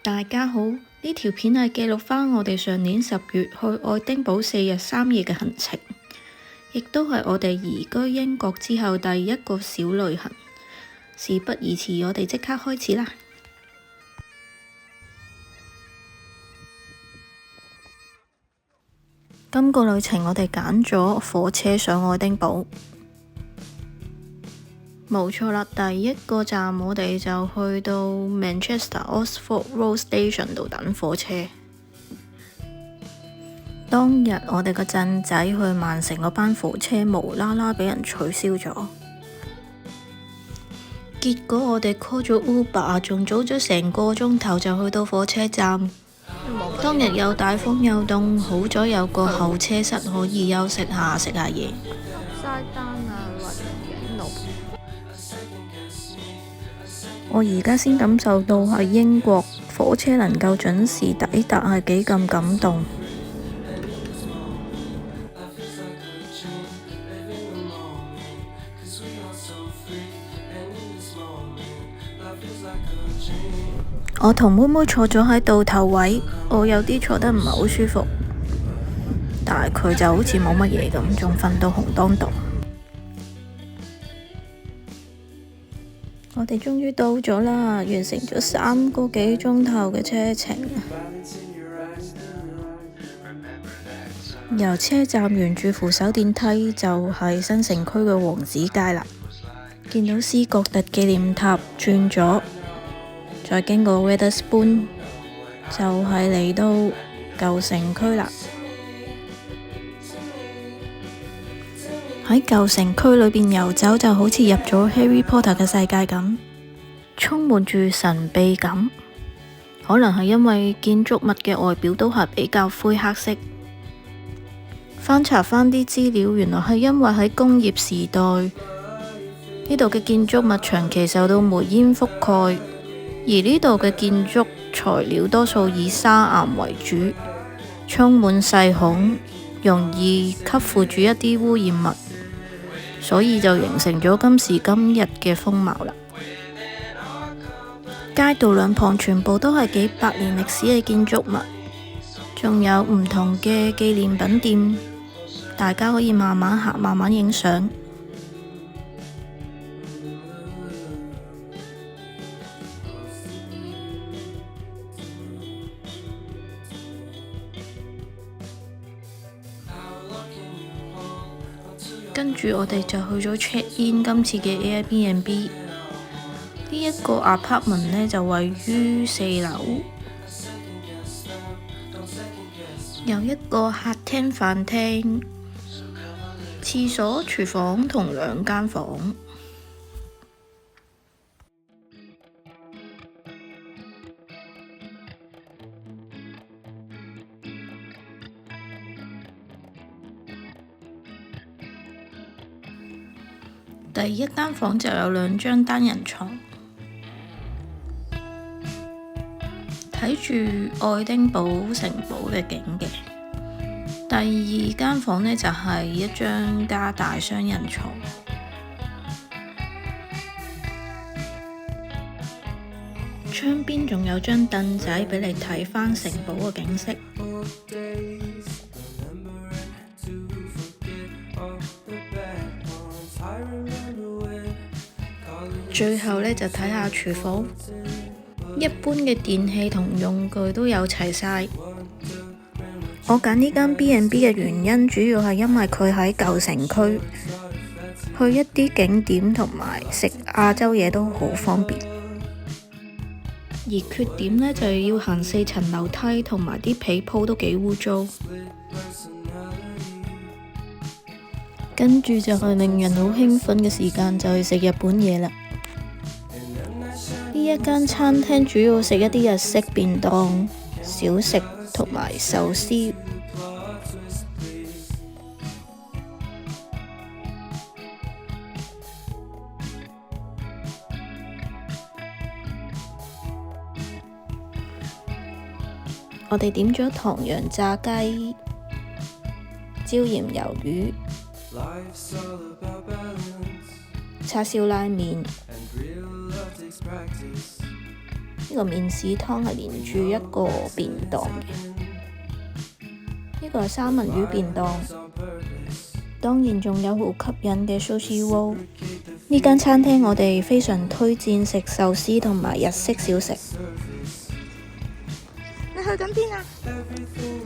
大家好，呢條片係記錄返我哋上年10月去愛丁堡4日3夜嘅行程，亦都係我哋移居英國之後第一個小旅行。事不宜遲，我哋即刻開始啦！今個旅程我哋揀咗火車上愛丁堡。冇錯啦，第一個站我哋就去到 Manchester Oxford Road Station 度等火車。當日我哋個鎮仔去曼城嗰班火車無啦啦俾人取消咗，結果我哋 call 咗 Uber， 仲早咗成個鐘頭就去到火車站。當日又大風又凍，好彩有個候車室可以休息下食下嘢。我而家先感受到喺英國火車能夠準時抵達係幾咁感動。我同妹妹坐咗喺度頭位，我有啲坐得唔係好舒服，但係佢就好似冇乜嘢咁，仲瞓到紅當當。我哋終於到咗啦，完成咗3個幾鐘頭嘅車程。由車站沿住扶手電梯就係新城區嘅王子街啦。見到斯國特紀念塔轉咗，再經過 Wetherspoon 就係嚟到舊城區啦。喺舊城區裏邊遊走就好似入咗 Harry Potter 嘅世界咁，充滿住神秘感。可能係因為建築物嘅外表都係比較灰黑色。翻查翻啲資料，原來係因為喺工業時代呢度嘅建築物長期受到煤煙覆蓋，而呢度嘅建築材料多數以砂岩為主，充滿細孔，容易吸附住一啲污染物，所以就形成咗今時今日嘅風貌啦。街道兩旁全部都係幾百年歷史嘅建築物，仲有唔同嘅紀念品店，大家可以慢慢行，慢慢影相。跟住我哋就去咗 check in 今次嘅 Airbnb。呢一個 apartment 呢就位於4樓，有一個客廳、飯廳、廁所、廚房同2間房。第一間房就有2張單人床，睇住愛丁堡城堡嘅景嘅。第2間房呢，就係一張加大雙人床，窗邊仲有張凳仔俾你睇返城堡嘅景色。最後呢，就睇下廚房，一般嘅電器同用具都有齊晒。我揀呢間 B&B 嘅原因主要係因為佢喺舊城區，去一啲景點同埋食亞洲嘢都好方便。而缺點呢，就要行4層樓梯，同埋啲被鋪都幾污糟。跟住就係令人好興奮嘅時間，就係食日本嘢啦。呢一間餐廳主要食一啲日式便當、小食同埋壽司。我哋點咗唐揚炸雞、椒鹽魷魚、叉燒拉麵、呢個麵豉湯係連住一個便當嘅，呢個係三文魚便當，當然仲有好吸引嘅 sushi roll。呢間餐廳我哋非常推薦食壽司同埋日式小食。你去緊邊啊？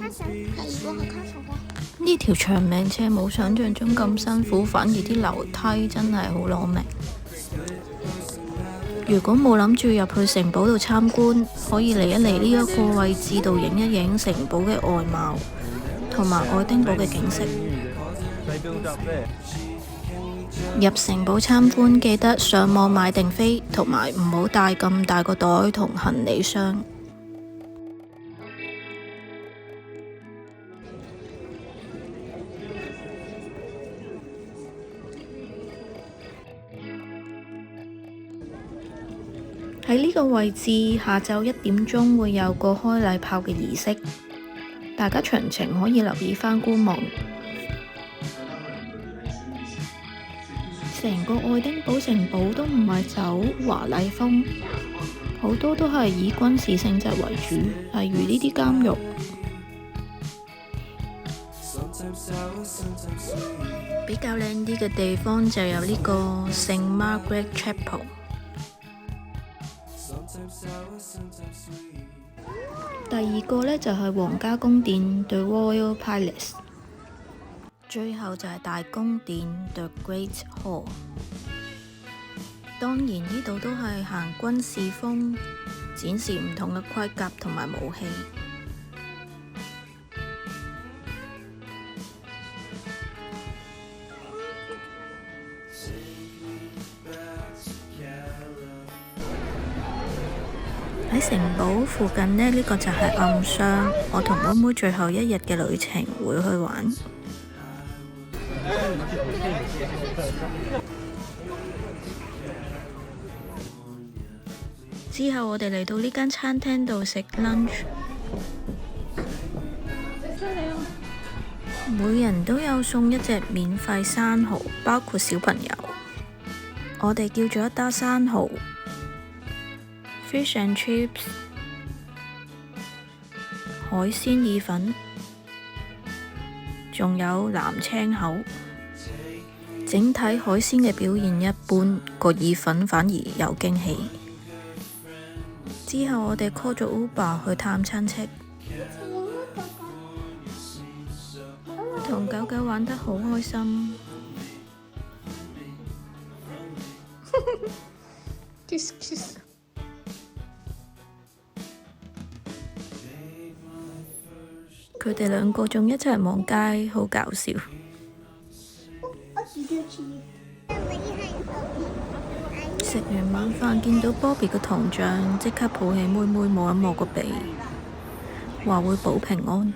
卡神係喎，去卡神喎。呢條長命車冇想象中咁辛苦，反而啲樓梯真係好攞命。如果冇諗住入去城堡度參觀，可以嚟一嚟呢一個位置度影一影城堡嘅外貌，同埋愛丁堡嘅景色。入城堡參觀記得上網買定飛，同埋唔好帶咁大個袋同行李箱。喺呢個位置，下晝1點鐘會有個開禮炮嘅儀式，大家詳情可以留意返官網。成個愛丁堡城堡都唔係走華麗風，好多都係以軍事性質為主，例如呢啲監獄。比較靚啲嘅地方就有呢個聖 Margaret Chapel。第二個呢，就係皇家宮殿 The Royal Palace， 最後就係大宮殿 The Great Hall。當然呢度都係行軍事風，展示唔同嘅盔甲同埋武器。喺城堡附近呢，呢個就係暗箱，我同妹妹最後一日嘅旅程會去玩。之後我哋嚟到呢間餐廳度食 lunch， 每人都有送一隻免費生蠔，包括小朋友。我哋叫咗一打生蠔，fish and chips， 海鮮意粉，仲有藍青口。整體海鮮嘅表現一般，個意粉反而有驚喜。之後我哋 call 咗 Uber 去探親戚，同狗狗玩得好開心。kiss。佢哋兩個仲一齊望街，好搞笑。食完晚飯見到 Bobby 個銅像，即刻抱起妹妹摸一摸個鼻，話會保平安。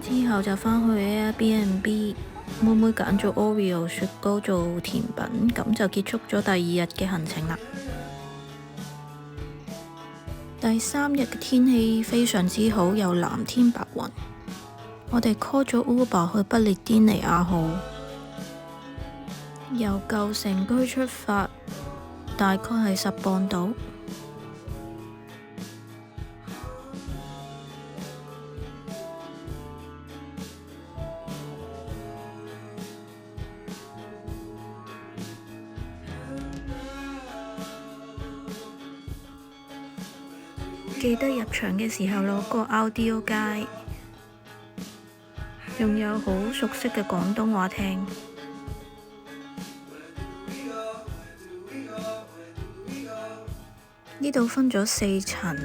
之後就返去 Airbnb， 妹妹揀咗 Oreo 雪糕做甜品，咁就結束咗第2日嘅行程啦。第3日嘅天氣非常之好，有藍天白雲。我哋 call 咗 Uber 去不列顛尼亞號，由舊城區出發，大概係10磅到。記得入場嘅時候攞個 audio guide， 仲有好熟悉嘅廣東話聽。呢度分咗4層，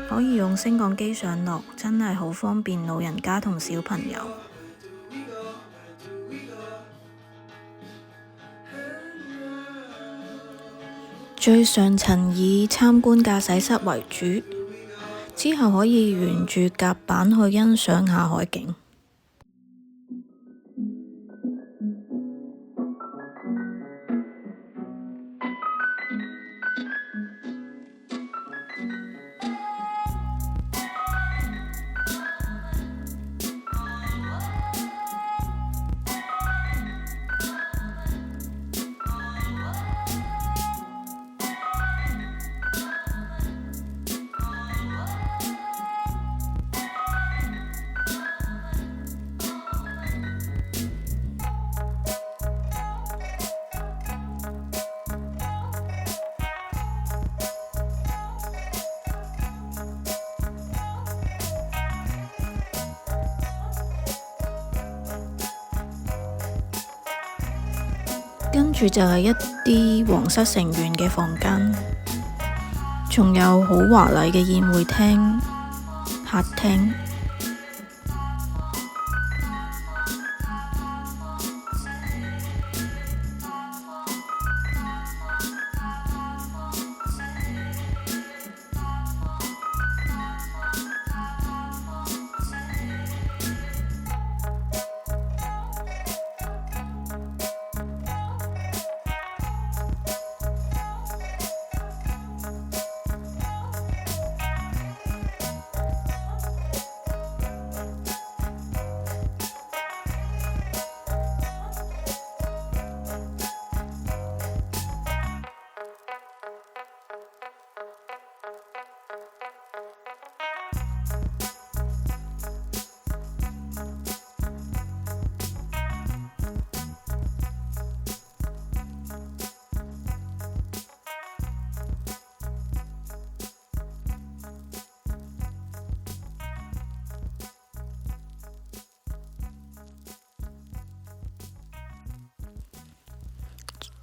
可以用升降機上落，真係好方便老人家同小朋友。最上層以參觀駕駛室為主，之後可以沿住甲板去欣賞下海景。跟住就係一啲皇室成員嘅房間，仲有好華麗嘅宴會廳、客廳。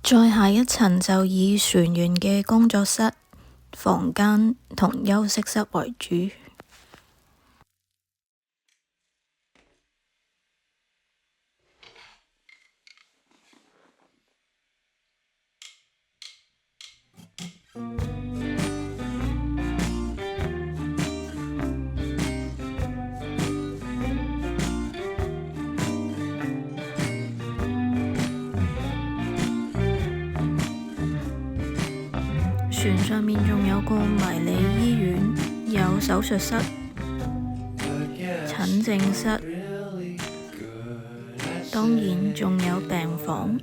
再下一層就以船員嘅工作室、房間同休息室為主。船上面仲有個迷你醫院，有手術室、診症室，當然仲有病房，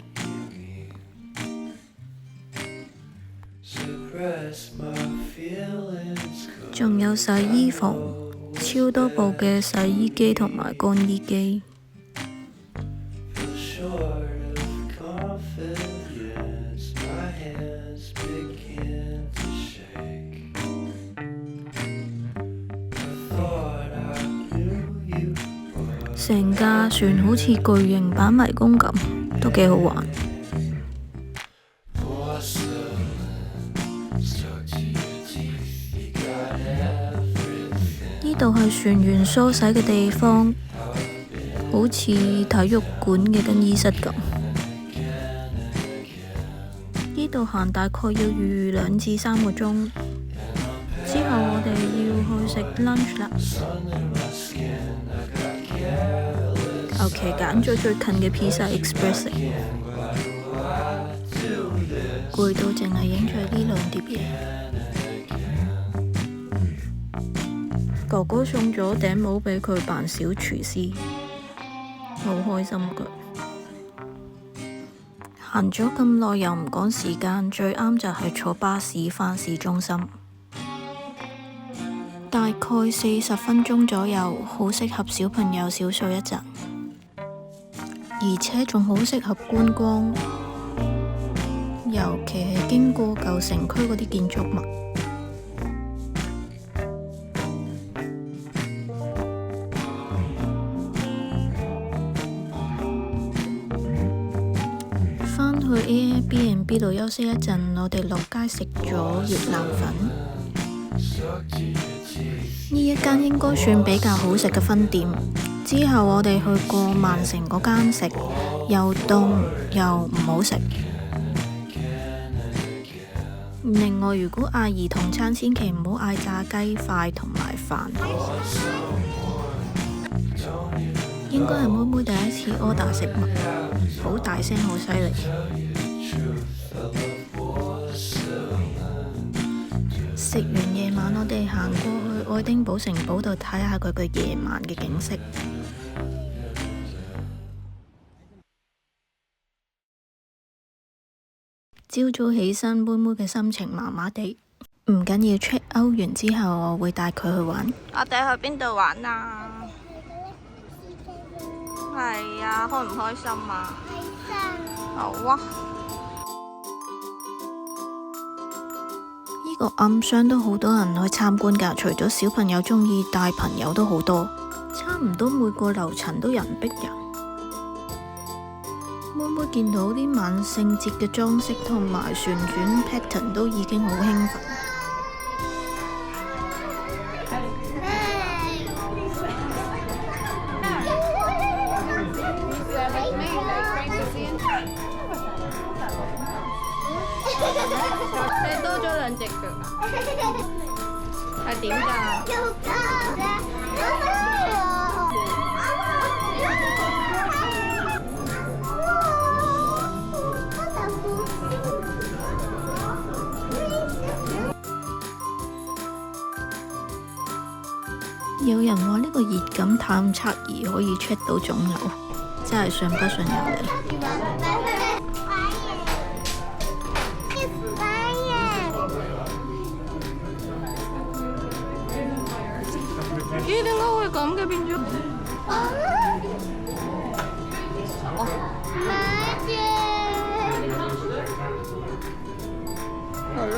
仲有洗衣房，超多部嘅洗衣機同埋乾衣機。成架船好似巨型版迷宮咁，都幾好玩。呢度係船員梳洗嘅地方，好似體育館嘅更衣室咁。呢度行大概要預2至3個鐘，之後我哋要去食 lunch 啦。求其揀咗最近嘅 Pizza Express 食，攰到淨係影咗呢2碟嘢。哥哥送咗頂帽俾佢扮小廚師，好開心㗎。行咗咁耐又唔趕時間，最啱就係坐巴士返市中心，大概40分鐘左右，好適合小朋友小睡一陣。而且仲好適合觀光，尤其係經過舊城區嗰啲建築物。返去 Airbnb 度休息一陣，我哋落街食咗越南粉。呢一間應該算比較好食嘅分店。之後我哋去過曼城嗰間食，又凍又唔好食。另外，如果嗌兒童餐，千祈唔好嗌炸雞塊同埋飯。應該係妹妹第一次 order 食物，好大聲，好犀利。食完夜晚，我哋行過去愛丁堡城堡度睇下佢嘅夜晚嘅景色。朝早起身，妹妹嘅心情麻麻地，唔緊要。check out 完之後，我會帶佢去玩。我哋去邊度玩啊？係啊，開唔開心啊？開心。好啊。呢個暗箱都好多人去參觀㗎，除咗小朋友鍾意，大朋友都好多，差唔多每個樓層都人逼人。妹妹見到啲萬聖節嘅裝飾同埋旋轉 pattern 都已經好興奮。你多咗兩隻腳啊？係點㗎？有人話呢個熱感探測儀可以 check 到腫瘤，真係信不信由你。咦？點解會咁嘅變咗？係咯。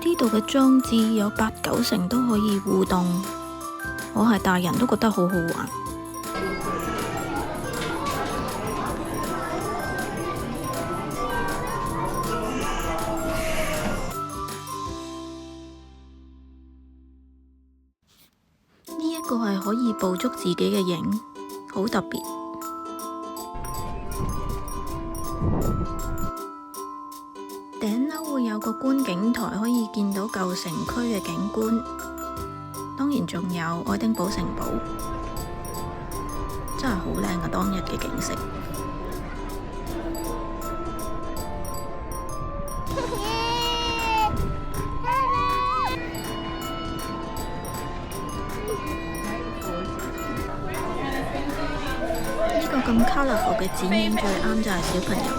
呢度嘅裝置有8-9成都可以互動，我係大人都覺得好好玩。呢一個係可以捕捉自己嘅影，好特別。頂樓會有個觀景台，可以見到舊城區嘅景觀，當然仲有愛丁堡城堡，真係好靚啊！當日嘅景色。呢個咁 colourful 嘅展演最啱就係小朋友玩。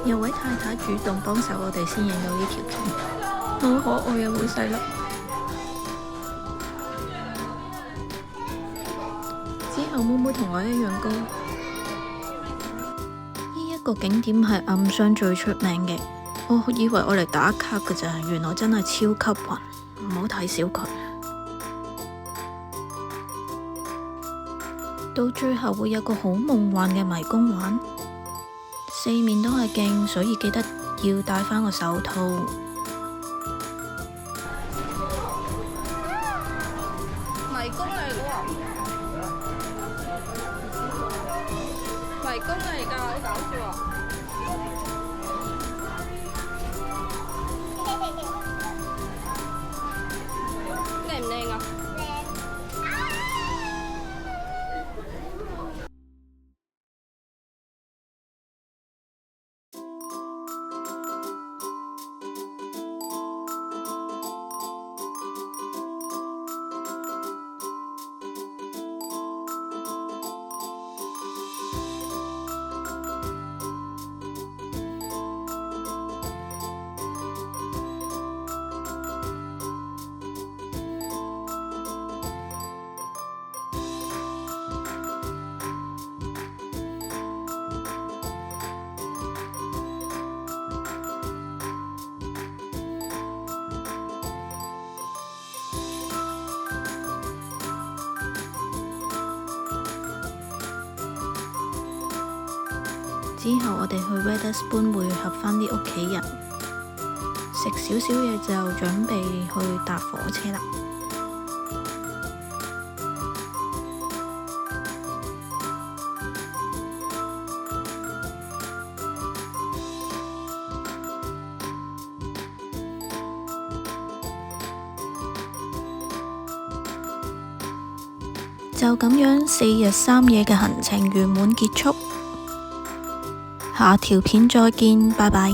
有位太太主動幫手我哋先影到呢條片，好可愛啊，好細粒。之後妹妹同我一樣高。呢一個景點係暗箱最出名嘅，我以為我嚟打卡㗎咋，原來真係超級暈，唔好睇小佢。到最後會有個好夢幻嘅迷宮玩。四面都係鏡，所以記得要戴返個手套。迷宮嚟㗎喎，迷宮嚟㗎，好搞笑啊！靚唔靚啊？之後我哋去 Wetherspoon 會合返啲屋企人，食少少嘢就準備去搭火車啦。就咁樣4日3夜嘅行程圓滿結束。下條片再見，拜拜。